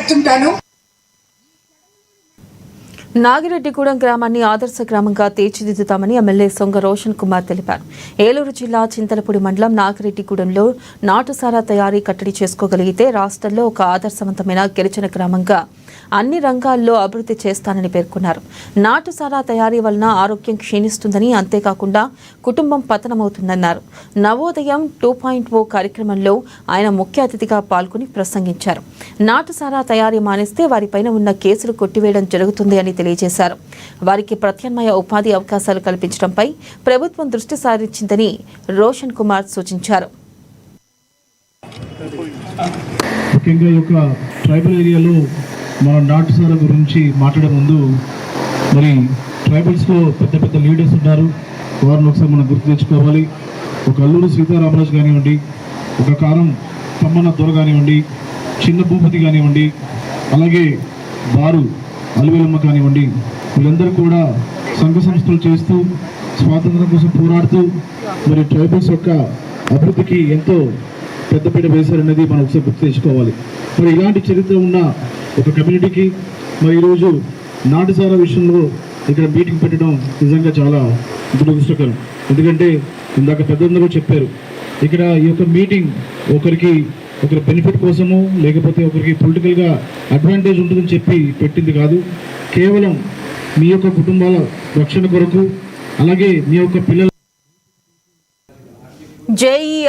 చెప్తుంటాను. నాగిరెడ్డిగూడెం గ్రామాన్ని ఆదర్శ గ్రామంగా తీర్చిదిద్దుతామని ఎమ్మెల్యే సొంగ రోషన్ కుమార్ తెలిపారు. ఏలూరు జిల్లా చింతలపూడి మండలం నాగిరెడ్డిగూడెంలో నాటుసారా తయారీ కట్టడి చేసుకోగలిగితే రాష్ట్రంలో ఒక ఆదర్శవంతమైన గిరిజన గ్రామంగా అన్ని రంగాల్లో అభివృద్ధి చేస్తానని పేర్కొన్నారు. నాటుసారా తయారీ వలన ఆరోగ్యం క్షీణిస్తుందని, అంతేకాకుండా కుటుంబం పతనమవుతుందన్నారు. నవోదయం 2.0 కార్యక్రమంలో ఆయన ముఖ్య అతిథిగా పాల్గొని ప్రసంగించారు. నాటుసారా తయారీ మానేస్తే వారిపైన ఉన్న కేసులు కొట్టివేయడం జరుగుతుంది అని తెలియజేశారు. వారికి ప్రత్యామ్నాయ ఉపాధి అవకాశాలు కల్పించడంపై ప్రభుత్వం దృష్టి సారించిందని రోషన్ కుమార్ సూచించారు. ముఖ్యంగా ఈ యొక్క ట్రైబల్ ఏరియాలో మన నాటుసారా గురించి మాట్లాడే ముందు మరి ట్రైబల్స్లో పెద్ద పెద్ద లీడర్స్ ఉన్నారు. వారిని ఒకసారి మనం గుర్తు తెచ్చుకోవాలి. ఒక అల్లూరు సీతారామరాజు కానివ్వండి, ఒక కారం తమ్మన్న దొర కానివ్వండి, చిన్న భూపతి కానివ్వండి, అలాగే బారు అలివేలమ్మ కానివ్వండి, వీళ్ళందరూ కూడా సంఘ సంస్థలు చేస్తూ స్వాతంత్రం కోసం పోరాడుతూ మరి ట్రైబల్స్ యొక్క అభివృద్ధికి ఎంతో పెద్దపీట వేశారనేది మనం ఒకసారి గుర్తు తెచ్చుకోవాలి. మరి ఇలాంటి చరిత్ర ఉన్న ఒక కమ్యూనిటీకి మరి ఈరోజు నాటుసారా విషయంలో ఇక్కడ మీటింగ్ పెట్టడం నిజంగా చాలా దురదృష్టకరం. ఎందుకంటే ఇందాక పెద్దలందరూ చెప్పారు, ఇక్కడ ఈ యొక్క మీటింగ్ ఒకరి బెనిఫిట్ కోసమో లేకపోతే ఒకరికి పొలిటికల్గా అడ్వాంటేజ్ ఉంటుందని చెప్పి పెట్టింది కాదు. కేవలం మీ యొక్క కుటుంబాల రక్షణ కొరకు, అలాగే మీ యొక్క పిల్లల